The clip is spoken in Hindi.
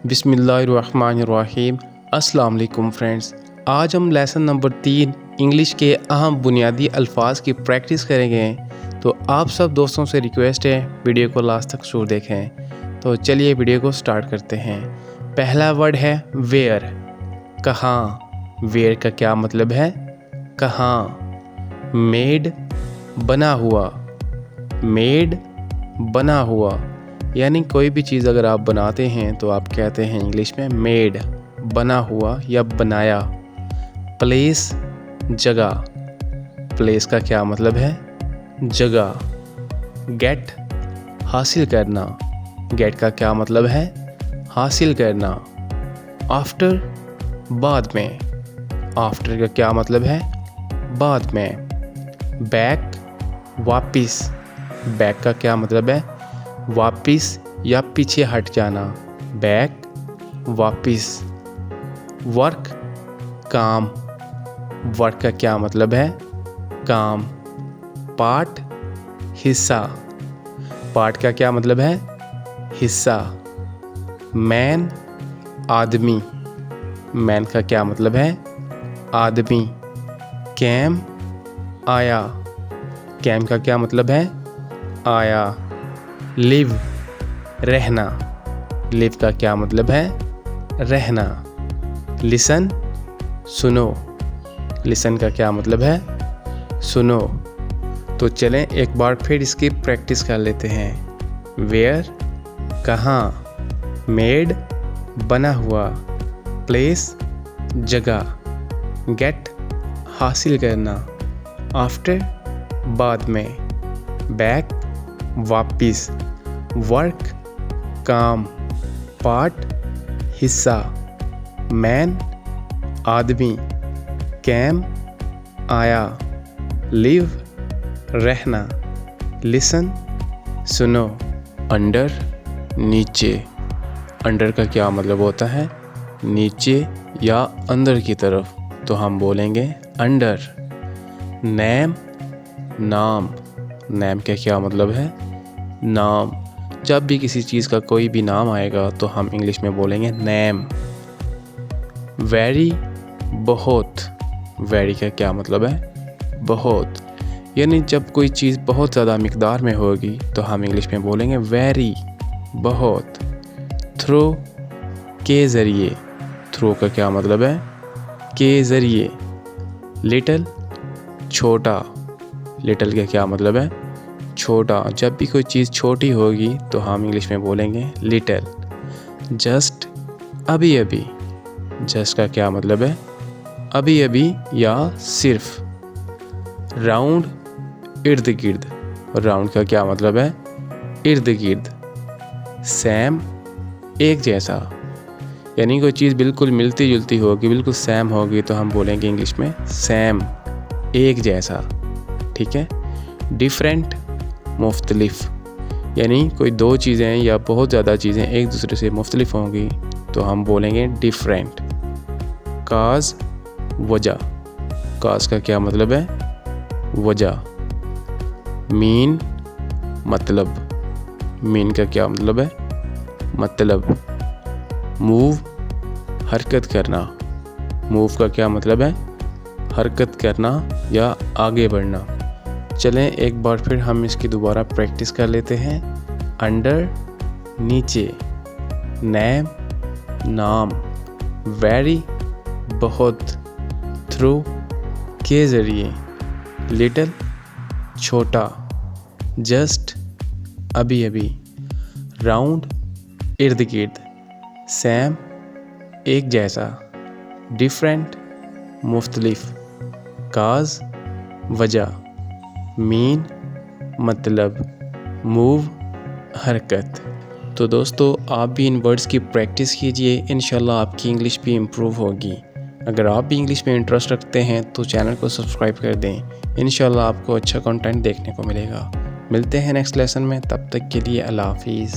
बिस्मिल्लाहिर्रहमानिर्रहीम। अस्सलाम वालेकुम फ्रेंड्स, आज हम लेसन नंबर 3 इंग्लिश के अहम बुनियादी अल्फाज की प्रैक्टिस करेंगे। तो आप सब दोस्तों से रिक्वेस्ट है वीडियो को लास्ट तक जरूर देखें। तो चलिए वीडियो को स्टार्ट करते हैं। पहला वर्ड है वेयर, कहाँ। वेयर का क्या मतलब है? कहाँ। मेड, बना हुआ। मेड, बना हुआ, यानी कोई भी चीज़ अगर आप बनाते हैं तो आप कहते हैं इंग्लिश में मेड, बना हुआ या बनाया। प्लेस, जगह। प्लेस का क्या मतलब है? जगह। गेट, हासिल करना। गेट का क्या मतलब है? हासिल करना। आफ्टर, बाद में। आफ्टर का क्या मतलब है? बाद में। बैक, वापिस। बैक का क्या मतलब है? वापिस या पीछे हट जाना। बैक, वापिस। वर्क, काम। वर्क का क्या मतलब है? काम। पार्ट, हिस्सा। पार्ट का क्या मतलब है? हिस्सा। मैन, आदमी। मैन का क्या मतलब है? आदमी। कैम, आया। कैम का क्या मतलब है? आया। लिव, रहना। लिव का क्या मतलब है? रहना। लिसन, सुनो। लिसन का क्या मतलब है? सुनो। तो चलें एक बार फिर इसकी प्रैक्टिस कर लेते हैं। वेयर, कहाँ। मेड, बना हुआ। प्लेस, जगह। गेट, हासिल करना। आफ्टर, बाद में। बैक, वापिस। वर्क, काम। पार्ट, हिस्सा। मैन, आदमी। कैम, आया। लिव, रहना। लिसन, सुनो। अंडर, नीचे। अंडर का क्या मतलब होता है? नीचे या अंदर की तरफ, तो हम बोलेंगे अंडर। नेम, नाम। नेम का क्या मतलब है? नाम। जब भी किसी चीज़ का कोई भी नाम आएगा तो हम इंग्लिश में बोलेंगे नेम। वेरी, बहुत। वेरी का क्या मतलब है? बहुत, यानी जब कोई चीज़ बहुत ज़्यादा मिकदार में होगी तो हम इंग्लिश में बोलेंगे वेरी, बहुत। थ्रो, के ज़रिए। थ्रो का क्या मतलब है? के ज़रिए। लिटिल, छोटा। लिटिल का क्या मतलब है? छोटा। जब भी कोई चीज़ छोटी होगी तो हम इंग्लिश में बोलेंगे लिटिल। जस्ट, अभी अभी। जस्ट का क्या मतलब है? अभी अभी या सिर्फ। राउंड, इर्द गिर्द। राउंड का क्या मतलब है? इर्द गिर्द। सेम, एक जैसा, यानी कोई चीज़ बिल्कुल मिलती जुलती होगी, बिल्कुल सेम होगी तो हम बोलेंगे इंग्लिश में सेम, एक जैसा। ठीक है। डिफरेंट, मुख्तलिफ, यानी कोई दो चीज़ें या बहुत ज़्यादा चीज़ें एक दूसरे से मुख्तलिफ होंगी तो हम बोलेंगे डिफरेंट। काज, वजह। काज का क्या मतलब है? वजह। मीन, मतलब। मीन का क्या मतलब है? मतलब। मूव, हरकत करना। मूव का क्या मतलब है? हरकत करना या आगे बढ़ना। चलें एक बार फिर हम इसकी दोबारा प्रैक्टिस कर लेते हैं। अंडर, नीचे। नेम, नाम। वेरी, बहुत। थ्रू, के ज़रिए। लिटिल, छोटा। जस्ट, अभी अभी। राउंड, इर्द गिर्द। सेम, एक जैसा। डिफरेंट, मुख्तलिफ। काज, वजह। मीन, मतलब। मूव, हरकत। तो दोस्तों आप भी इन वर्ड्स की प्रैक्टिस कीजिए, इंशाल्लाह आपकी इंग्लिश भी इम्प्रूव होगी। अगर आप भी इंग्लिश में इंटरेस्ट रखते हैं तो चैनल को सब्सक्राइब कर दें, इंशाल्लाह आपको अच्छा कंटेंट देखने को मिलेगा। मिलते हैं नेक्स्ट लेसन में, तब तक के लिए अल्लाह हाफिज़।